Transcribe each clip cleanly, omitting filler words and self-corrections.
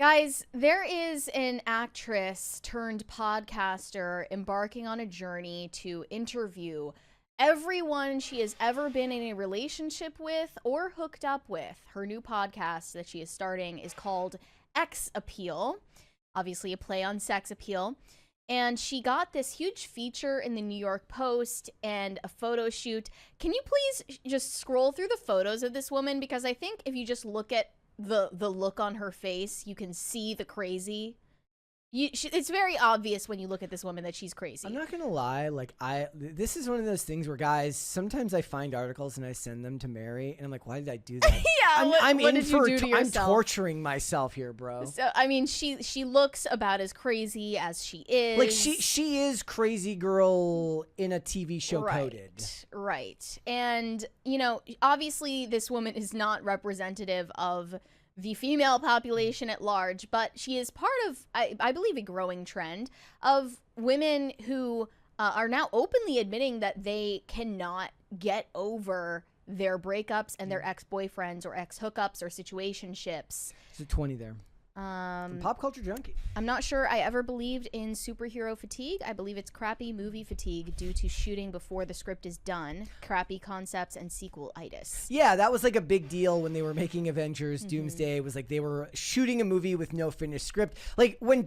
Guys, there is an actress turned podcaster embarking on a journey to interview everyone she has ever been in a relationship with or hooked up with. Her new podcast that she is starting is called X Appeal, obviously a play on sex appeal. And she got this huge feature in the New York Post and a photo shoot. Can you please just scroll through the photos of this woman? Because I think if you just look at the look on her face, you can see the crazy. It's very obvious when you look at this woman that she's crazy. I'm not gonna lie, this is one of those things where, guys, sometimes I find articles and I send them to Mary, and I'm like, why did I do that? Yeah, what did you do to yourself? I'm torturing myself here, bro. So I mean, she looks about as crazy as she is. Like she is crazy girl in a TV show coded. Right. And obviously this woman is not representative of the female population at large, but she is part of, I believe, a growing trend of women who are now openly admitting that they cannot get over their breakups and their ex-boyfriends or ex-hookups or situationships. It's a 20 there. From Pop Culture Junkie. I'm not sure I ever believed in superhero fatigue. I believe it's crappy movie fatigue due to shooting before the script is done, crappy concepts, and sequel-itis. Yeah, that was like a big deal when they were making Avengers. Doomsday was like they were shooting a movie with no finished script. Like when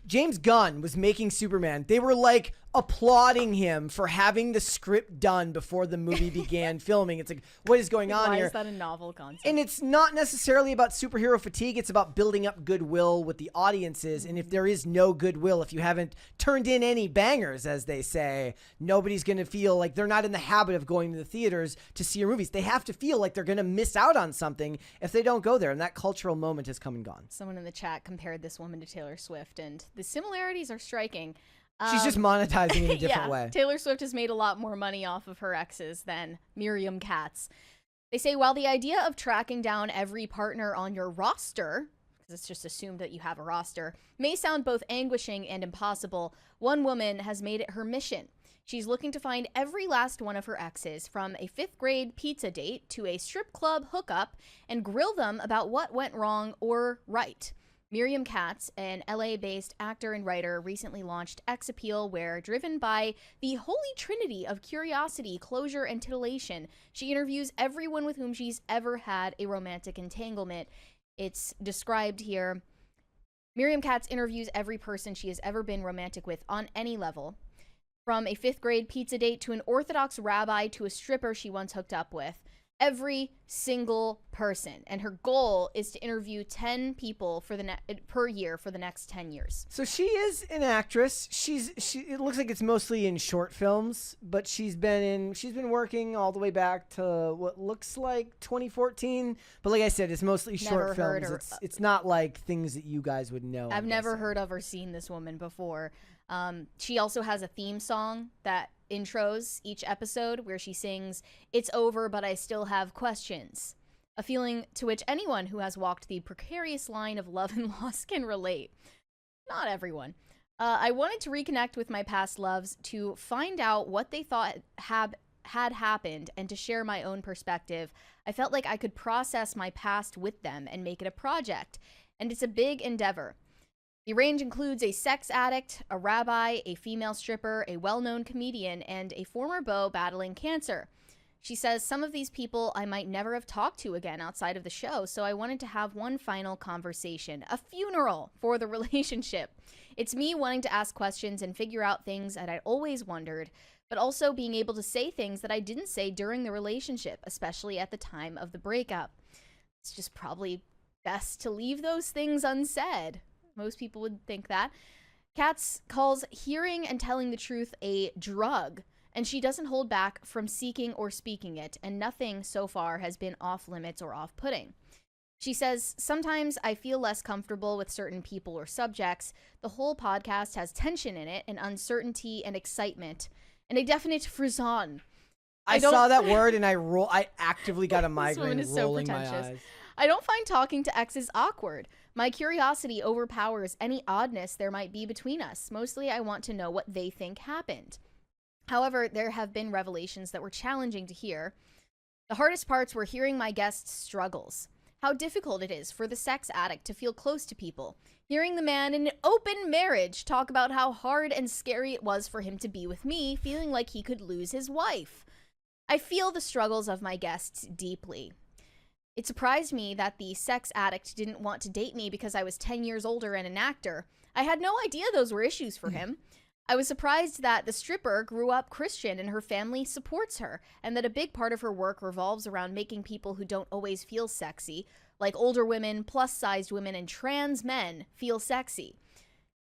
James Gunn was making Superman, they were like applauding him for having the script done before the movie began filming. It's like, what is going on here? Why is that a novel concept? And it's not necessarily about superhero fatigue. It's about building up goodwill with the audiences. And if there is no goodwill, if you haven't turned in any bangers, as they say, nobody's going to feel like they're not in the habit of going to the theaters to see your movies. They have to feel like they're going to miss out on something if they don't go there. And that cultural moment has come and gone. Someone in the chat compared this woman to Taylor Swift, and the similarities are striking. She's just monetizing in a different way. Taylor Swift has made a lot more money off of her exes than Miriam Katz. They say, while the idea of tracking down every partner on your roster, because it's just assumed that you have a roster, may sound both anguishing and impossible, one woman has made it her mission. She's looking to find every last one of her exes, from a 5th grade pizza date to a strip club hookup, and grill them about what went wrong or right. Miriam Katz, an LA-based actor and writer, recently launched X Appeal, where, driven by the holy trinity of curiosity, closure, and titillation, she interviews everyone with whom she's ever had a romantic entanglement. It's described here. Miriam Katz interviews every person she has ever been romantic with on any level, from a 5th grade pizza date to an Orthodox rabbi to a stripper she once hooked up with. Every single person, and her goal is to interview 10 people for per year for the next 10 years. So she is an actress. It looks like it's mostly in short films, but she's been working all the way back to what looks like 2014. But like I said, it's mostly short films. It's not like things that you guys would know. I've never heard of or seen this woman before. She also has a theme song that intros each episode where she sings, "It's over, but I still have questions," a feeling to which anyone who has walked the precarious line of love and loss can relate. Not everyone. I wanted to reconnect with my past loves to find out what they thought had happened and to share my own perspective. I felt like I could process my past with them and make it a project, and it's a big endeavor. The range includes a sex addict, a rabbi, a female stripper, a well-known comedian, and a former beau battling cancer. She says, some of these people I might never have talked to again outside of the show, so I wanted to have one final conversation, a funeral for the relationship. It's me wanting to ask questions and figure out things that I'd always wondered, but also being able to say things that I didn't say during the relationship, especially at the time of the breakup. It's just probably best to leave those things unsaid. Most people would think that. Katz calls hearing and telling the truth a drug, and she doesn't hold back from seeking or speaking it, and nothing so far has been off limits or off-putting. She says, sometimes I feel less comfortable with certain people or subjects. The whole podcast has tension in it, and uncertainty and excitement, and a definite frisson. I saw that word and I actively got a migraine rolling my eyes. I don't find talking to exes awkward. My curiosity overpowers any oddness there might be between us. Mostly I want to know what they think happened. However, there have been revelations that were challenging to hear. The hardest parts were hearing my guests' struggles. how difficult it is for the sex addict to feel close to people. Hearing the man in an open marriage talk about how hard and scary it was for him to be with me, feeling like he could lose his wife. I feel the struggles of my guests deeply. It surprised me that the sex addict didn't want to date me because I was 10 years older and an actor. I had no idea those were issues for him. I was surprised that the stripper grew up Christian and her family supports her, and that a big part of her work revolves around making people who don't always feel sexy, like older women, plus-sized women, and trans men, feel sexy.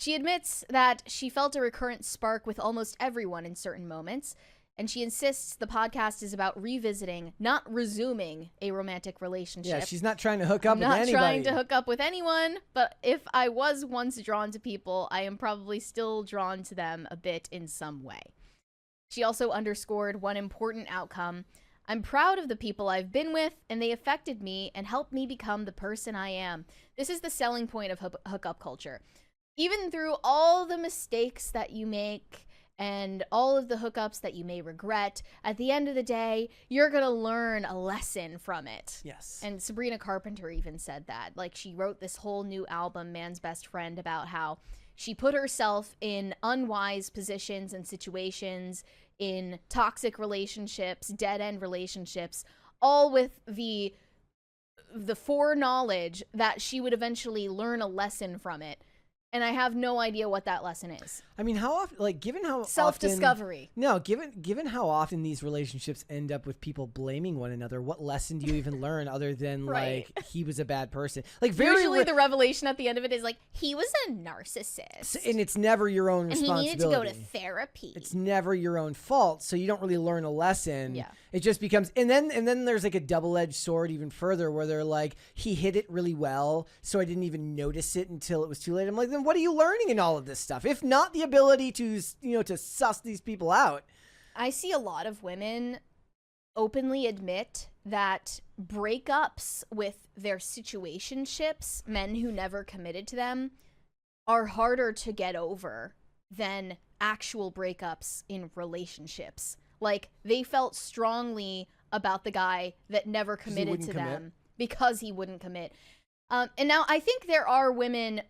She admits that she felt a recurrent spark with almost everyone in certain moments, and she insists the podcast is about revisiting, not resuming, a romantic relationship. Yeah, she's not trying to hook up with anybody. I'm not trying to hook up with anyone, but if I was once drawn to people, I am probably still drawn to them a bit in some way. She also underscored one important outcome. I'm proud of the people I've been with, and they affected me and helped me become the person I am. This is the selling point of hookup culture. Even through all the mistakes that you make, and all of the hookups that you may regret, at the end of the day, you're going to learn a lesson from it. Yes. And Sabrina Carpenter even said that. Like, she wrote this whole new album, Man's Best Friend, about how she put herself in unwise positions and situations, in toxic relationships, dead-end relationships, all with the foreknowledge that she would eventually learn a lesson from it. And I have no idea what that lesson is. I mean, how often, like, given how self-discovery. No, given how often these relationships end up with people blaming one another, what lesson do you even learn other than Right. like he was a bad person? Like, Usually the revelation at the end of it is like, he was a narcissist, and it's never your own and responsibility. he needed to go to therapy. It's never your own fault, so you don't really learn a lesson. Yeah. It just becomes, and then there's like a double-edged sword even further, where they're like, he hit it really well, so I didn't even notice it until it was too late. I'm like, then what are you learning in all of this stuff, if not the ability to, to suss these people out? I see a lot of women openly admit that breakups with their situationships, men who never committed to them, are harder to get over than actual breakups in relationships. Like, they felt strongly about the guy that never committed to them because he wouldn't commit. And now I think there are women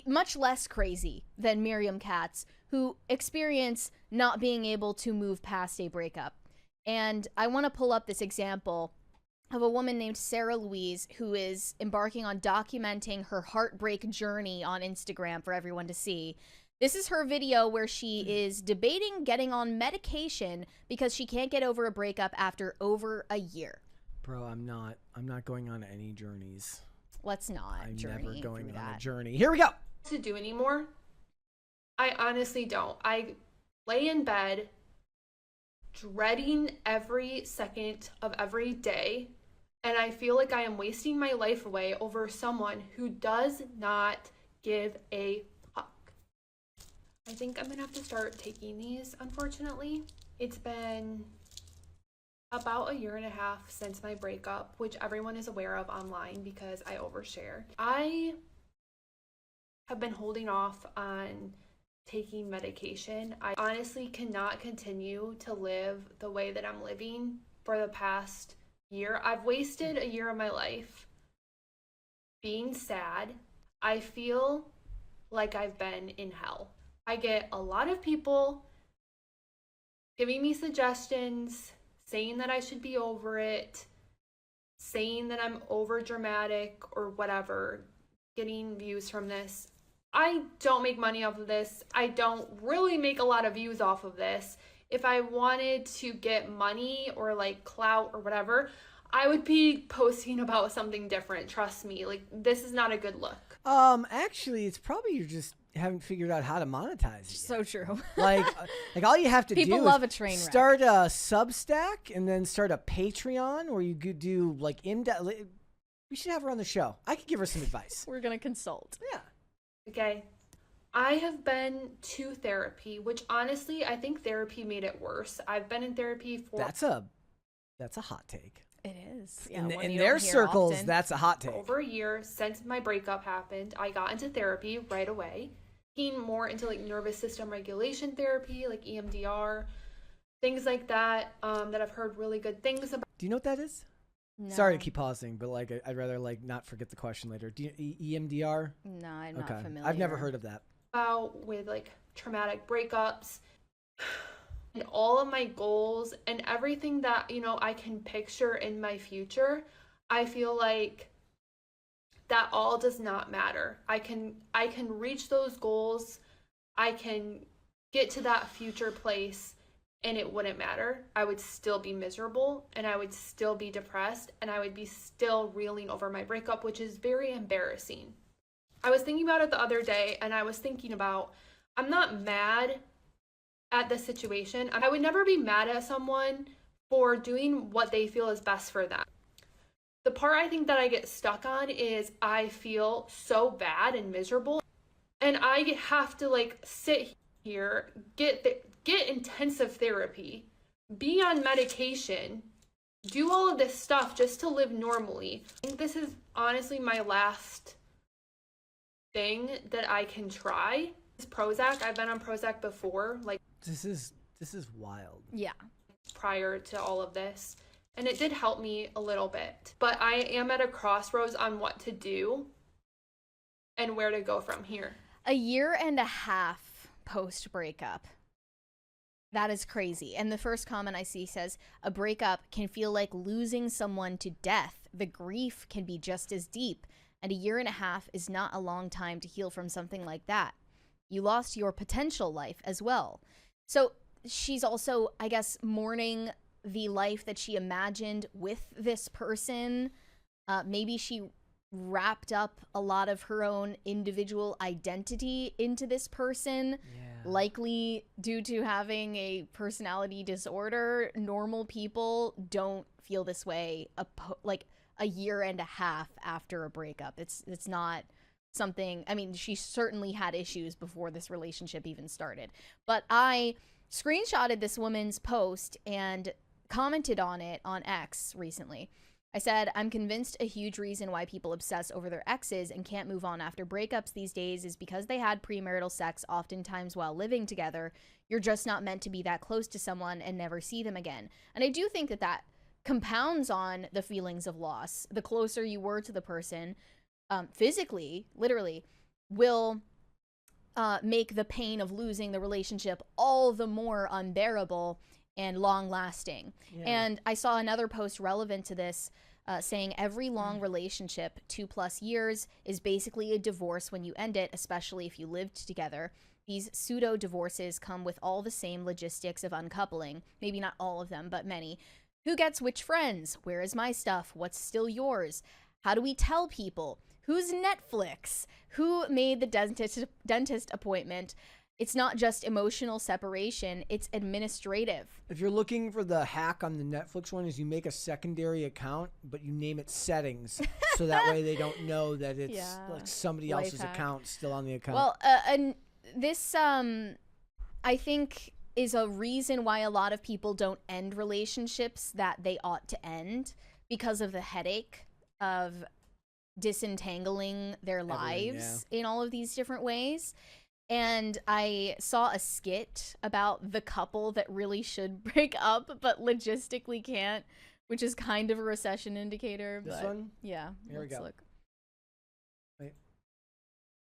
much less crazy than Miriam Katz who experience not being able to move past a breakup. And I want to pull up this example of a woman named Sarah Louise who is embarking on documenting her heartbreak journey on Instagram for everyone to see. This is her video where she is debating getting on medication because she can't get over a breakup after over a year. Bro, I'm not going on any journeys. Let's not. I'm journey never going through on that. a journey. Here we go. To do anymore. I honestly don't. I lay in bed dreading every second of every day, and I feel like I am wasting my life away over someone who does not give a fuck. I think I'm gonna have to start taking these, unfortunately. It's been about a year and a half since my breakup, which everyone is aware of online because I overshare. I have been holding off on taking medication. I honestly cannot continue to live the way that I'm living for the past year. I've wasted a year of my life being sad. I feel like I've been in hell. I get a lot of people giving me suggestions, saying that I should be over it, saying that I'm over dramatic or whatever, getting views from this. I don't make money off of this. I don't really make a lot of views off of this. If I wanted to get money or like clout or whatever, I would be posting about something different. Trust me, like, this is not a good look. Actually, it's probably you just haven't figured out how to monetize it yet. So true. like all you have to People do love is a train wreck. start a Substack and then start a Patreon where you could do like we should have her on the show. I could give her some advice. We're going to consult. Yeah. Okay. I have been to therapy, which honestly, I think therapy made it worse. I've been in therapy for That's a hot take. It is. Yeah, In their circles, often. that's a hot take. over a year since my breakup happened. I got into therapy right away. Being more into like nervous system regulation therapy, like EMDR, things like that, that I've heard really good things about. Do you know what that is? No. Sorry to keep pausing, but like I'd rather like not forget the question later. Do you, EMDR? No, I'm not Okay. familiar. I've never heard of that. About with like traumatic breakups and all of my goals and everything that, you know, I can picture in my future, I feel like that all does not matter. I can reach those goals. I can get to that future place and it wouldn't matter. I would still be miserable and I would still be depressed and I would be still reeling over my breakup, which is very embarrassing. I was thinking about it the other day and I was thinking about, I'm not mad at the situation. I would never be mad at someone for doing what they feel is best for them. The part I think that I get stuck on is I feel so bad and miserable and I have to like sit here, get intensive therapy, be on medication, do all of this stuff just to live normally. I think this is honestly my last thing that I can try. It's Prozac. I've been on Prozac before, like This is wild. Yeah. prior to all of this, and it did help me a little bit. But I am at a crossroads on what to do and where to go from here. A year and a half post breakup. That is crazy. And the first comment I see says, a breakup can feel like losing someone to death. The grief can be just as deep. And a year and a half is not a long time to heal from something like that. You lost your potential life as well. So she's also, I guess, mourning the life that she imagined with this person. Maybe she wrapped up a lot of her own individual identity into this person, likely due to having a personality disorder. Normal people don't feel this way like a year and a half after a breakup. It's not something, I mean, she certainly had issues before this relationship even started. But I screenshotted this woman's post and commented on it on X recently. I said, I'm convinced a huge reason why people obsess over their exes and can't move on after breakups these days is because they had premarital sex oftentimes while living together. You're just not meant to be that close to someone and never see them again. And I do think that that compounds on the feelings of loss. The closer you were to the person, physically, literally, will make the pain of losing the relationship all the more unbearable and long-lasting. Yeah. And I saw another post relevant to this saying every long relationship, 2+ years, is basically a divorce when you end it, especially if you lived together. These pseudo-divorces come with all the same logistics of uncoupling. Maybe not all of them, but many. Who gets which friends? Where is my stuff? What's still yours? How do we tell people? Who's Netflix? Who made the dentist appointment? It's not just emotional separation, it's administrative. If you're looking for the hack on the Netflix one, is you make a secondary account, but you name it settings, so that way they don't know that it's like somebody else's account still on the account. Well, and this, I think, is a reason why a lot of people don't end relationships that they ought to end, because of the headache of disentangling their lives in all of these different ways. And I saw a skit about the couple that really should break up but logistically can't, which is kind of a recession indicator. This but one? Yeah. Here we go. Look. Wait.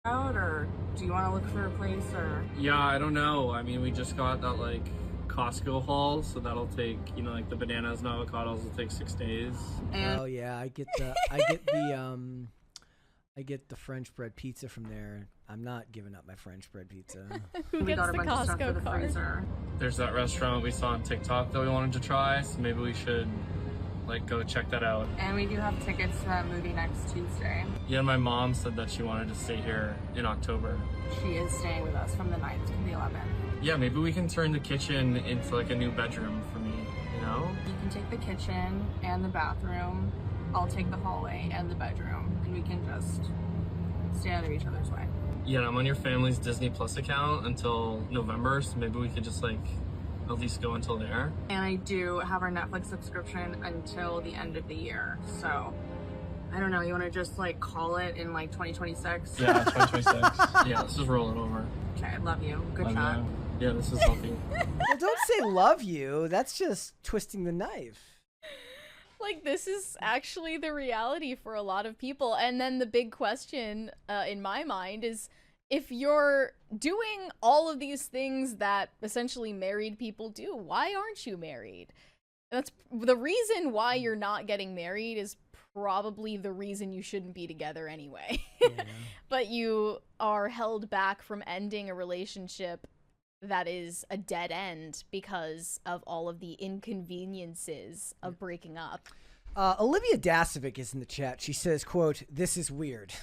Out, or do you want to look for a place, or? Yeah, I don't know. I mean, we just got that like Costco haul, so that'll take, you know, like the bananas and avocados will take 6 days. Oh yeah, I get the French bread pizza from there. I'm not giving up my French bread pizza. Who gets the Costco card? There's that restaurant we saw on TikTok that we wanted to try, so maybe we should like go check that out. And we do have tickets to that movie next Tuesday. Yeah, my mom said that she wanted to stay here in October. She is staying with us from the 9th to the 11th. Yeah, maybe we can turn the kitchen into like a new bedroom for me, you know? You can take the kitchen and the bathroom. I'll take the hallway and the bedroom, and we can just stay out of each other's way. Yeah, I'm on your family's Disney Plus account until November, so maybe we could just like at least go until there. And I do have our Netflix subscription until the end of the year, so I don't know, you want to just like call it in like 2026? Yeah, 2026. Yeah, let's just roll it over. Okay, love you. Good shot. Yeah, this is healthy. Well, don't say love you. That's just twisting the knife. Like, this is actually the reality for a lot of people. And then the big question in my mind is, if you're doing all of these things that essentially married people do, why aren't you married? That's the reason why you're not getting married, is probably the reason you shouldn't be together anyway. Yeah. But you are held back from ending a relationship that is a dead end because of all of the inconveniences of breaking up. Olivia Dasovic is in the chat. She says, quote, "This is weird."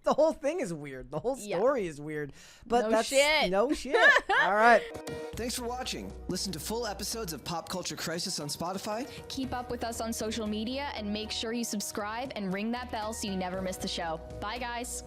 The whole thing is weird. The whole story is weird. But No that's shit. no shit. All right. Thanks for watching. Listen to full episodes of Pop Culture Crisis on Spotify. Keep up with us on social media and make sure you subscribe and ring that bell so you never miss the show. Bye, guys.